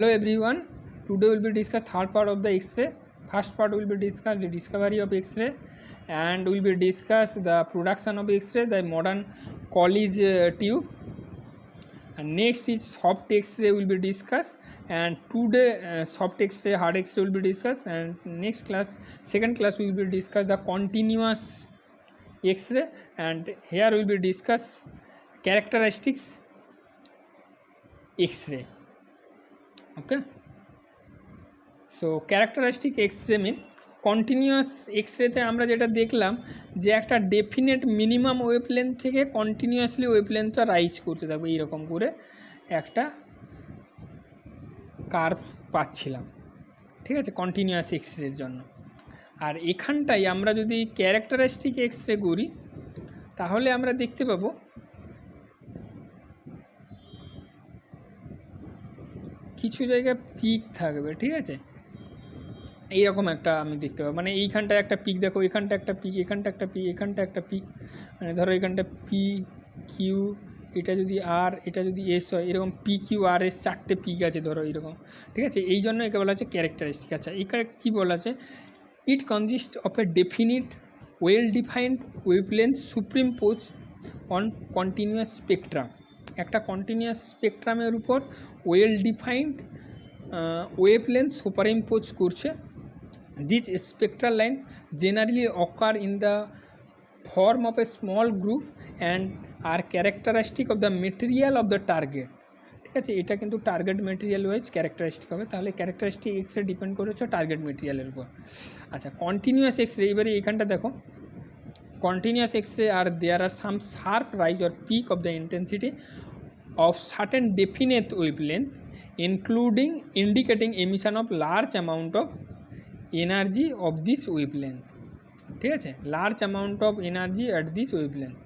Hello everyone, today will be discuss third part of the X-ray. First part will be discuss the discovery of X-ray and will be discuss the production of X-ray, the modern Collis tube, and next is soft X-ray will be discussed, and today soft X-ray, hard X-ray will be discussed, and next class, second class will be discuss the continuous X-ray, and here will be discuss characteristics X-ray. Okay, so characteristic X-ray mean continuous এক্সরেতে আমরা যেটা দেখলাম যে একটা definite minimum wavelength থেকে continuously ওয়েভলেন্থটা rise করতে থাকবে, এইরকম করে একটা কার্ভ পাচ্ছিলাম, ঠিক আছে, কন্টিনিউয়াস এক্সরের জন্য। আর এখানটাই আমরা যদি ক্যারেক্টারিস্টিক এক্সরে করি তাহলে আমরা দেখতে পাবো কিছু জায়গায় পিক থাকবে, ঠিক আছে, এইরকম একটা আমি দেখতে পাবো, মানে এইখানটায় একটা পিক দেখো, এখানটা একটা পিক, এখানটা একটা পিক, এখানটা একটা পিক, মানে ধরো এখানটা পি কিউ, এটা যদি আর, এটা যদি এস হয়, এরকম পি কিউ আর এস চারটে পিক আছে ধরো এরকম, ঠিক আছে, এই জন্য একে বলা হচ্ছে ক্যারেক্টারিস্টিক। আচ্ছা, এখানে কী বলা আছে, it consist of a definite well defined wavelength superimpose on continuous spectrum. একটা কন্টিনিউয়াস স্পেকট্রামের উপর ওয়েল ডিফাইন্ড ওয়েভলেন্থ সুপারইম্পোজ করছে। This spectral line generally occur in the form of a small group and are characteristic of the material of the target, ঠিক আছে, এটা কিন্তু target material wise characteristic হবে, তাহলে ক্যারেক্টারিস্টিক এক্সরে ডিপেন্ড করেছে target মেটেরিয়ালের উপর। আচ্ছা, কন্টিনিউয়াস এক্সরে, এবারে এখানটা দেখো, continuous X-ray are there are some sharp rise or peak of the intensity of certain definite wavelength, including indicating emission of large amount of energy of this wavelength, ঠিক আছে, large amount of energy at this wavelength.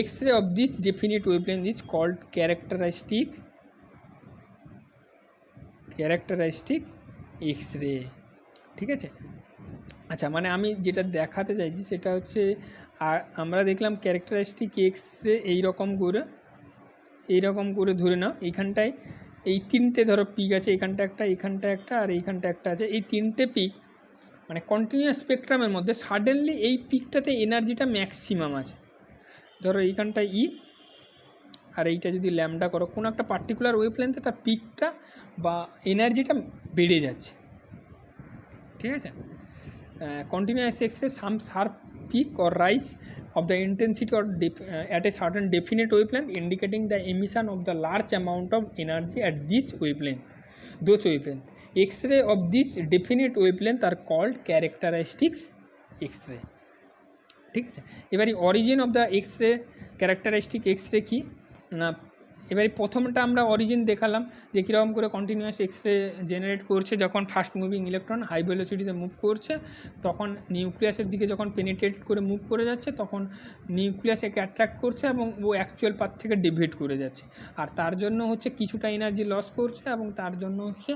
X-ray of this definite wavelength is called characteristic X-ray, ঠিক আছে। আচ্ছা, মানে আমি যেটা দেখাতে চাইছি সেটা হচ্ছে, আমরা দেখলাম ক্যারেক্টারিস্টিক এক্সরে এইরকম করে ধরে নাও, এইখানটায় এই তিনটে ধরো পিক আছে, এখানটা একটা, এখানটা একটা, আর এইখানটা একটা আছে, এই তিনটে পিক মানে কন্টিনিউয়াস স্পেকট্রামের মধ্যে সাডেনলি এই পিকটাতে এনার্জিটা ম্যাক্সিমাম আছে, ধরো এইখানটায় ই আর এইটা যদি ল্যামডা করো, কোনো একটা পার্টিকুলার ওয়েভলেন্থে তার পিকটা বা এনার্জিটা বেড়ে যাচ্ছে, ঠিক আছে। Continuous X-ray some sharp peak or rise of the intensity or at a certain definite wavelength, indicating the emission of the large amount of energy at this wavelength. Those wavelength X-ray of this definite wavelength are called characteristics X-ray, ঠিক আছে। এবারে origin of the X-ray, characteristic X-ray কি না, এবারে প্রথমটা আমরা origin দেখালাম যে কীরকম করে কন্টিনিউয়াস এক্সরে জেনারেট করছে, যখন ফাস্ট মুভিং ইলেকট্রন হাই ভেলোসিটিতে মুভ করছে, তখন নিউক্লিয়াসের দিকে যখন পেনিট্রেট করে মুভ করে যাচ্ছে, তখন নিউক্লিয়াস একে অ্যাট্রাক্ট করছে এবং ও অ্যাকচুয়াল পাথ থেকে ডেভিয়েট করে যাচ্ছে, আর তার জন্য হচ্ছে কিছুটা এনার্জি লস করছে, এবং তার জন্য হচ্ছে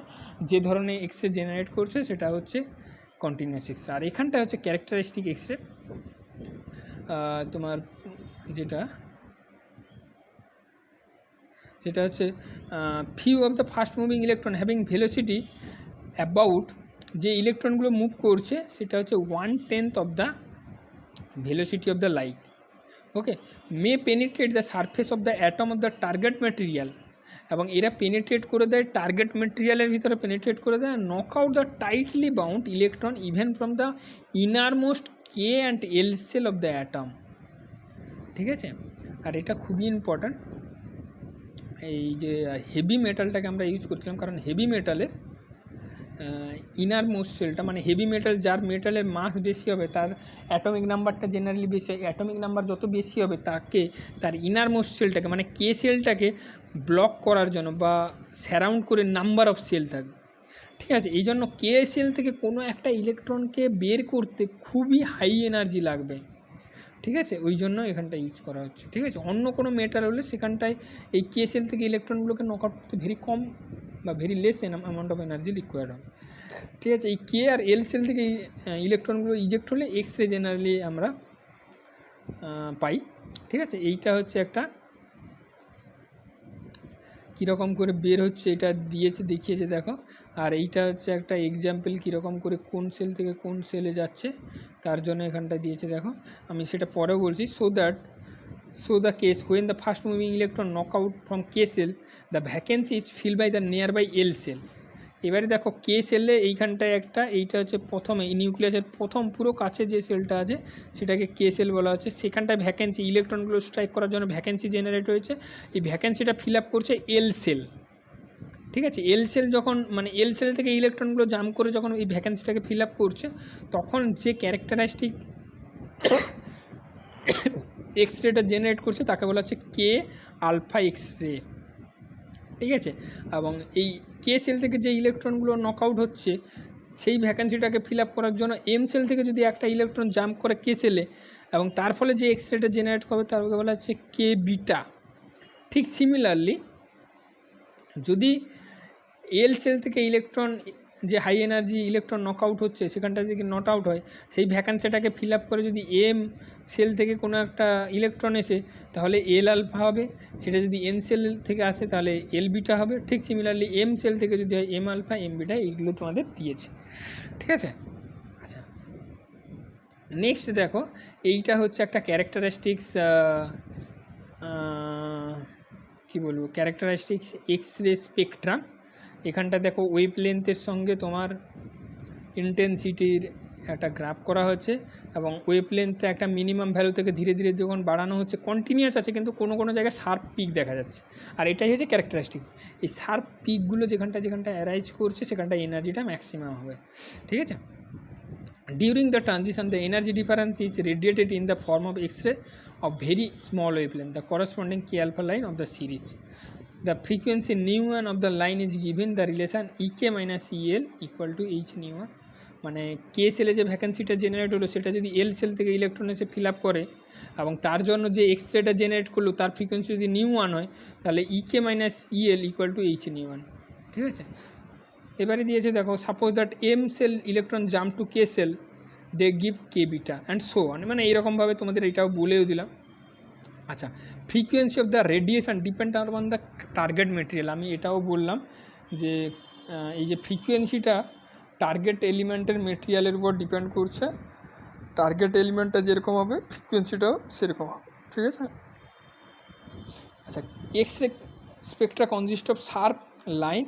যে ধরনের এক্সরে জেনারেট করছে সেটা হচ্ছে কন্টিনিউয়াস এক্সরে। আর এখানটা হচ্ছে ক্যারেক্টারিস্টিক এক্সরে, তোমার সেটা হচ্ছে few of the fast moving electron having velocity about, যে ইলেকট্রনগুলো মুভ করছে সেটা হচ্ছে 1/10 of the velocity of the light, okay, May penetrate the surface of the atom of the target material, এবং এরা পেনিট্রেট করে দেয় টার্গেট ম্যাটেরিয়ালের ভিতরে, পেনিট্রেট করে দেয়, knock out the tightly bound electron even from the innermost K and L shell of the atom, ঠিক আছে। আর এটা খুবই ইম্পর্ট্যান্ট, এই যে হেভি মেটালটাকে আমরা ইউজ করছিলাম, কারণ হেভি মেটালের ইনারমোস্ট সেলটা, মানে হেভি মেটাল যার মেটালের মাস বেশি হবে তার অ্যাটমিক নাম্বারটা জেনারেলি বেশি হয়, অ্যাটমিক নাম্বার যত বেশি হবে তাকে তার ইনারমোস্ট সেলটাকে মানে কে সেলটাকে ব্লক করার জন্য বা সারাউন্ড করে নাম্বার অফ সেল থাকবে, ঠিক আছে। এই জন্য কে সেল থেকে কোনো একটা ইলেকট্রনকে বের করতে খুবই হাই এনার্জি লাগবে, ঠিক আছে, ওই জন্য এখানটা ইউজ করা হচ্ছে, ঠিক আছে। অন্য কোনো মেটাল হলে সেখানটায় এই কে সেল থেকে ইলেকট্রনগুলোকে নক আউট করতে ভেরি কম বা very less amount of energy required হবে, ঠিক আছে। এই কে আর এল সেল থেকে ইলেকট্রনগুলো ইজেক্ট হলে এক্সরে জেনারেলি আমরা পাই, ঠিক আছে। এইটা হচ্ছে একটা কীরকম করে বের হচ্ছে এটা দিয়েছে, দেখিয়েছে দেখো। আর এইটা হচ্ছে একটা এক্সাম্পল কীরকম করে কোন সেল থেকে কোন সেলে যাচ্ছে তার জন্য এখানটা দিয়েছে দেখো। আমি সেটা পরেও বলছি। So the case when the fast moving electron knock out from K cell, the vacancy is filled by the nearby L cell. এবারে দেখো কে সেলে এইখানটায় একটা, এইটা হচ্ছে প্রথমে নিউক্লিয়াসের প্রথম পুরো কাছে যে সেলটা আছে সেটাকে কে সেল বলা হচ্ছে। সেখানটায় ভ্যাকেন্সি, ইলেকট্রনগুলো স্ট্রাইক করার জন্য ভ্যাকেন্সি জেনারেট হয়েছে। এই ভ্যাকেন্সিটা ফিল আপ করছে এল সেল, ঠিক আছে। এল সেল যখন মানে এল সেল থেকে ইলেকট্রনগুলো জাম্প করে যখন এই ভ্যাকেন্সিটাকে ফিল আপ করছে, তখন যে ক্যারেক্টারিস্টিক এক্স রেটা জেনারেট করছে তাকে বলা হচ্ছে কে আলফা এক্স রে, ঠিক আছে। এবং এই কে সেল থেকে যে ইলেকট্রনগুলো নকআউট হচ্ছে সেই ভ্যাকেন্সিটাকে ফিল আপ করার জন্য এম সেল থেকে যদি একটা ইলেকট্রন জাম্প করে কে সেলে এবং তার ফলে যে এক্স রেটা জেনারেট করবে তাকে বলা হচ্ছে কে বিটা। ঠিক সিমিলারলি যদি এল সেল থেকে ইলেকট্রন যে হাই এনার্জি ইলেকট্রন নকআউট হচ্ছে সেখানটা যদি নট আউট হয়, সেই ভ্যাকেন্সিটাকে ফিল আপ করে যদি এম সেল থেকে কোনো একটা ইলেকট্রন এসে তাহলে এল আলফা হবে, সেটা যদি এন সেল থেকে আসে তাহলে এল বিটা হবে। ঠিক সিমিলারলি এম সেল থেকে যদি হয় এম আলফা এম বিটা, এইগুলো তোমাদের দিয়েছে, ঠিক আছে। আচ্ছা, নেক্সট দেখো, এইটা হচ্ছে একটা ক্যারেক্টারিস্টিক্স, কী বলবো, ক্যারেক্টারিস্টিক্স এক্স রে স্পেকট্রাম। এখানটা দেখো ওয়েভ লেন্থের সঙ্গে তোমার ইন্টেন্সিটির একটা গ্রাফ করা হচ্ছে এবং ওয়েভ লেন্থটা একটা মিনিমাম ভ্যালু থেকে ধীরে ধীরে যখন বাড়ানো হচ্ছে, কন্টিনিউয়াস আছে কিন্তু কোনো কোনো জায়গায় শার্প পিক দেখা যাচ্ছে। আর এটাই হচ্ছে ক্যারেক্টারিস্টিক। এই শার্প পিকগুলো যেখানটা অ্যারাইজ করছে সেখানটা এনার্জিটা ম্যাক্সিমাম হবে, ঠিক আছে। During the transition the energy difference is radiated in the form of X-ray of very small wavelength, the corresponding K alpha line of the series. The frequency nu1 of the line is given the relation Ek minus El equal to H nu1. মানে কে সেলে যে ভ্যাকেন্সিটা generate হলো সেটা যদি এল sell থেকে electron এসে fill up করে এবং তার জন্য যে এক্স রেটা জেনারেট করলো তার ফ্রিকোয়েন্সি যদি nu1 হয় তাহলে Ek minus El equal to H nu1, ঠিক আছে। এবারে দিয়েছে দেখো, suppose that M shell electron jump to K shell, they give K beta and so on. মানে এইরকমভাবে তোমাদের এটাও বলেও দিলাম। আচ্ছা, frequency of the radiation depend on the target material. আমি এটাও বললাম যে এই যে ফ্রিকোয়েন্সিটা টার্গেট এলিমেন্টের মেটেরিয়ালের উপর ডিপেন্ড করছে। টার্গেট এলিমেন্টটা যেরকম হবে ফ্রিকোয়েন্সিটাও সেরকম হবে, ঠিক আছে। আচ্ছা, X ray Spectra consist of sharp line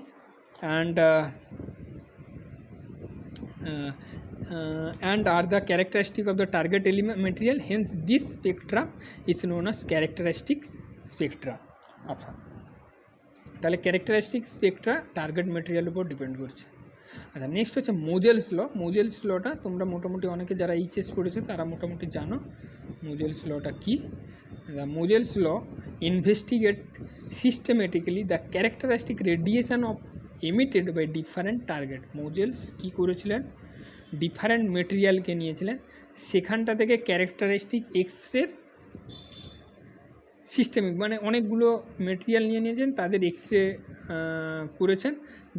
and are the characteristic of the target element material, hence this spectrum is known as characteristic spectra. আচ্ছা, তাহলে ক্যারেক্টারিস্টিক স্পেকট্রা টার্গেট মেটেরিয়ালের উপর ডিপেন্ড করছে। আচ্ছা, নেক্সট হচ্ছে মোজেলস ল। মোজেলস লটা তোমরা মোটামুটি অনেকে যারা এইচএস পড়েছে তারা মোটামুটি জানো মোজেলস লটা কী। Moseley's law investigate systematically the characteristic radiation of emitted by different target. Moseley's কী করেছিলেন, ডিফারেন্ট মেটেরিয়ালকে নিয়েছিলেন, সেখানটা থেকে ক্যারেক্টারিস্টিক এক্সরের সিস্টেমিক মানে অনেকগুলো মেটেরিয়াল নিয়েছেন, তাদের এক্সরে করেছেন,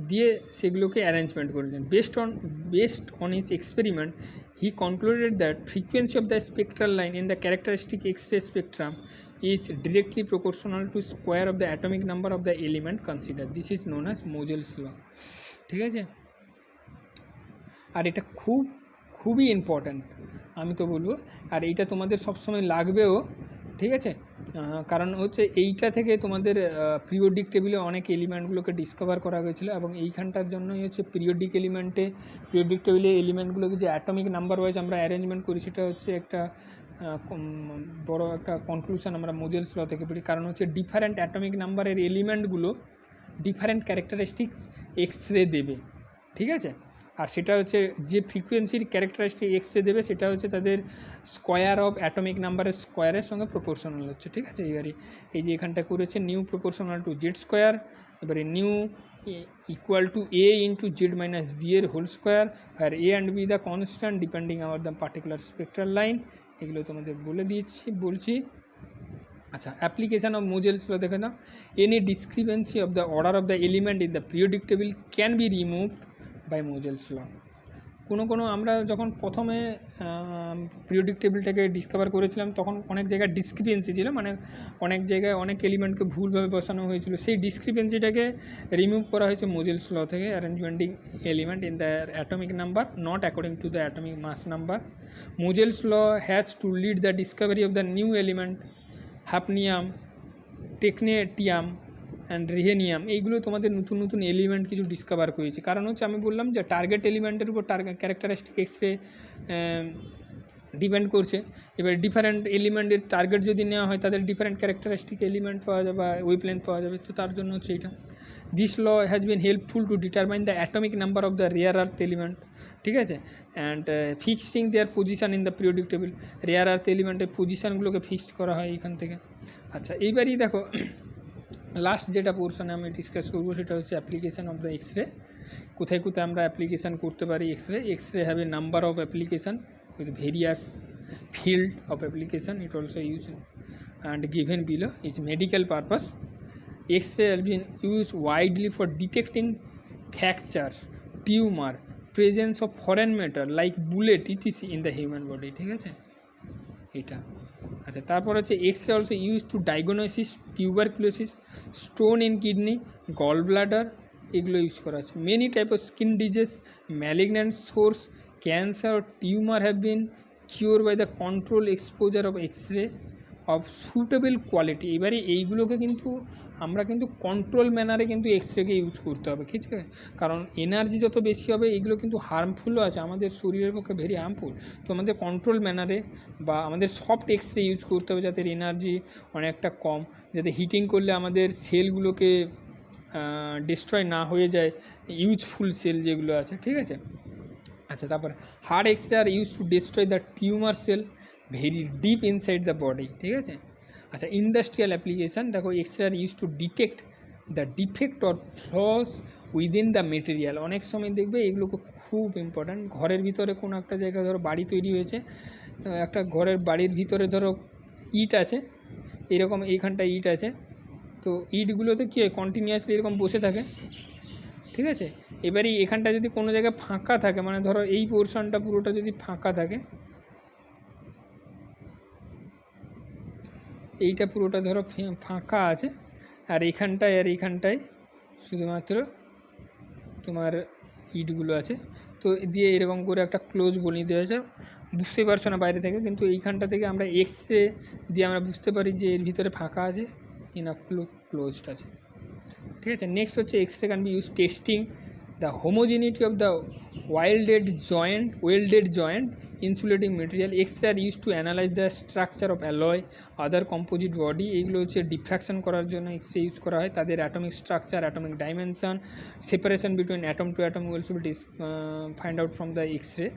দিয়ে সেগুলোকে অ্যারেঞ্জমেন্ট করেছেন। Based on his experiment he concluded that frequency of the spectral line in the characteristic X-ray spectrum is directly proportional to square of the atomic number of the element considered. This is known as Mosel's law, ঠিক আছে। আর এটা খুবই important আমি তো বলবো, আর এইটা তোমাদের সবসময় লাগবেও, ঠিক আছে। কারণ হচ্ছে এইটা থেকে তোমাদের পিরিয়ডিক টেবিলে অনেক এলিমেন্টগুলোকে ডিসকভার করা হয়েছিলো এবং এইখানটার জন্যই হচ্ছে পিরিয়ডিক টেবিলে এলিমেন্টগুলোকে যে অ্যাটমিক নাম্বার ওয়াইজ আমরা অ্যারেঞ্জমেন্ট করি সেটা হচ্ছে একটা বড় একটা কনক্লুশন আমরা মোজেলস ল থেকে পড়ি। কারণ হচ্ছে ডিফারেন্ট অ্যাটমিক নাম্বারের এলিমেন্টগুলো ডিফারেন্ট ক্যারেক্টারিস্টিক্স এক্সরে দেবে, ঠিক আছে। আর সেটা হচ্ছে যে ফ্রিকোয়েন্সির ক্যারেক্টারিস্টিক এক্সরে দেবে সেটা হচ্ছে তাদের স্কোয়ার অফ অ্যাটমিক নাম্বারের স্কোয়ারের সঙ্গে প্রপোর্শনাল হচ্ছে, ঠিক আছে। এবারে এই যে এখানটা করেছে nu proportional to Z square, এবারে nu equal to A into Z minus B এর হোল স্কোয়ার, আর A and B the constant depending our the particular spectral line, এগুলো তোমাদের বলছি। আচ্ছা, অ্যাপ্লিকেশান অফ মোজেলস ল দেখে নাও। Any discrepancy of the order of the element in the periodic table can be removed by Moseley's law. কোনো আমরা যখন প্রথমে পিরিয়ডিক টেবিলটাকে ডিসকভার করেছিলাম তখন অনেক জায়গায় ডিসক্রিপেন্সি ছিল, মানে অনেক জায়গায় অনেক এলিমেন্টকে ভুলভাবে বসানো হয়েছিল। সেই ডিসক্রিপেন্সিটাকে রিমুভ করা হয়েছে মোজেলস ল থেকে। Arranging element in the atomic number not according to the atomic mass number. Moseley's law has to lead the discovery of the new element hafnium, technetium and rhenium. এইগুলো তোমাদের নতুন নতুন element কিছু discover করেছে। কারণ হচ্ছে আমি বললাম যে টার্গেট এলিমেন্টের উপর ক্যারেক্টারিস্টিক এক্সরে ডিপেন্ড করছে। এবার ডিফারেন্ট এলিমেন্টের টার্গেট যদি নেওয়া হয় তাদের ডিফারেন্ট ক্যারেক্টারিস্টিক এলিমেন্ট পাওয়া যাবে বা ওয়েভলেন্থ পাওয়া যাবে, তো তার জন্য হচ্ছে এটা। This law has been helpful to determine the atomic number of the rare earth element, ঠিক আছে, and fixing their position in the periodic table. Rare earth এলিমেন্টের পজিশানগুলোকে ফিক্সড করা হয় এখান থেকে। আচ্ছা, এইবারই দেখো লাস্ট যেটা পোর্শনে আমি ডিসকাস করবো সেটা হচ্ছে অ্যাপ্লিকেশান অফ দ্য এক্সরে। কোথায় কোথায় আমরা অ্যাপ্লিকেশান করতে পারি X-ray. X-ray have a number of application with various field of application. It also used and given below. Its medical purpose, X-ray has been used widely for detecting fractures, tumor, presence of foreign matter like bullet etc in the human body, ঠিক আছে এটা। আচ্ছা, তারপর হচ্ছে X-ray also use to diagnosis tuberculosis, stone in kidney, gall bladder, এগুলো use করা হচ্ছে। Many type of skin disease, malignant source, cancer, tumour have been cure by the control exposure of X-ray of suitable quality. এবারে এইগুলোকে কিন্তু আমরা কিন্তু control ম্যানারে কিন্তু এক্সরেকে use করতে হবে, ঠিক আছে, কারণ এনার্জি যত বেশি হবে এগুলো কিন্তু হার্মফুলও আছে, আমাদের শরীরের পক্ষে ভেরি হার্মফুল। তো আমাদের কন্ট্রোল ম্যানারে বা আমাদের সফট এক্সরে ইউজ করতে হবে যাতে এনার্জি অনেকটা কম, যাতে হিটিং করলে আমাদের সেলগুলোকে ডিস্ট্রয় না হয়ে যায়, ইউজফুল সেল যেগুলো আছে, ঠিক আছে। আচ্ছা, তারপর hard X-ray are use to destroy the tumour cell very deep inside the body, ঠিক আছে। আচ্ছা, ইন্ডাস্ট্রিয়াল অ্যাপ্লিকেশান দেখো, X-ray are use to detect the defect or flaws within the material. অনেক সময় দেখবে এগুলোকে খুব ইম্পর্ট্যান্ট। ঘরের ভিতরে কোনো একটা জায়গায় ধরো বাড়ি তৈরি হয়েছে, একটা ঘরের বাড়ির ভিতরে ধরো ইট আছে, এরকম এইখানটায় ইট আছে, তো ইটগুলোতে কী হয় কন্টিনিউয়াসলি এরকম বসে থাকে, ঠিক আছে। এবারে এখানটা যদি কোনো জায়গায় ফাঁকা থাকে, মানে ধরো এই পোর্শনটা পুরোটা যদি ফাঁকা থাকে, এইটা পুরোটা ধরো ফাঁকা আছে, আর এইখানটায় শুধুমাত্র তোমার ইটগুলো আছে, তো দিয়ে এরকম করে একটা ক্লোজ বনিয়ে দেওয়া আছে, বুঝতে পারছো না বাইরে থেকে, কিন্তু এইখানটা থেকে আমরা এক্সরে দিয়ে আমরা বুঝতে পারি যে এর ভিতরে ফাঁকা আছে কিনা ক্লোজড আছে, ঠিক আছে। নেক্সট হচ্ছে X-ray can be use testing the homogeneity of the welded joint insulating material. X-ray are use to analyze the structure of alloy other composite body. এইগুলো হচ্ছে ডিফ্র্যাকশন করার জন্য এক্সরে ইউজ করা হয়, তাদের atomic structure, atomic dimension, separation between atom to atom also be find out from the X-ray.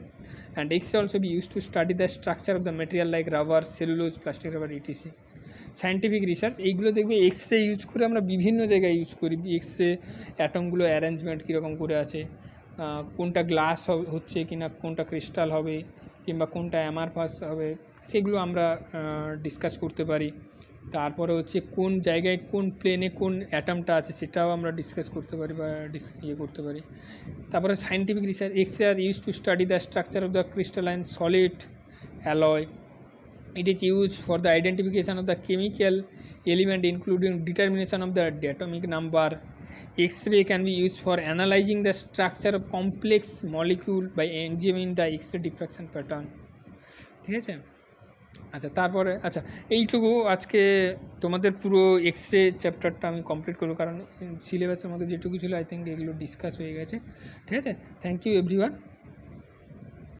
And X-ray also be use to study the structure of the material like rubber, cellulose, plastic rubber etc. Scientific research, এইগুলো দেখবে x-ray use করে আমরা বিভিন্ন জায়গায় use করি। X-ray অ্যাটমগুলো arrangement কীরকম করে আছে, কোনটা গ্লাস হচ্ছে কিনা, কোনটা ক্রিস্টাল হবে, কিংবা কোনটা অ্যামারফাস হবে, সেগুলো আমরা ডিসকাস করতে পারি। তারপরে হচ্ছে কোন জায়গায় কোন প্লেনে কোন অ্যাটমটা আছে সেটাও আমরা ডিসকাস করতে পারি বা করতে পারি। তারপরে scientific research, x-ray are use to study the structure of the crystalline solid alloy. It is used for the identification of the chemical element including determination of the atomic number. X-ray can be used for analyzing the structure of complex molecule by examining the X-ray diffraction pattern. ঠিক আছে। আচ্ছা, তারপরে আচ্ছা এইটুকু আজকে তোমাদের পুরো x-ray চ্যাপ্টারটা আমি কমপ্লিট করবো, কারণ সিলেবাসের মধ্যে যেটুকু ছিল আই থিঙ্ক এগুলো ডিসকাস হয়ে গেছে, ঠিক আছে। Thank you everyone.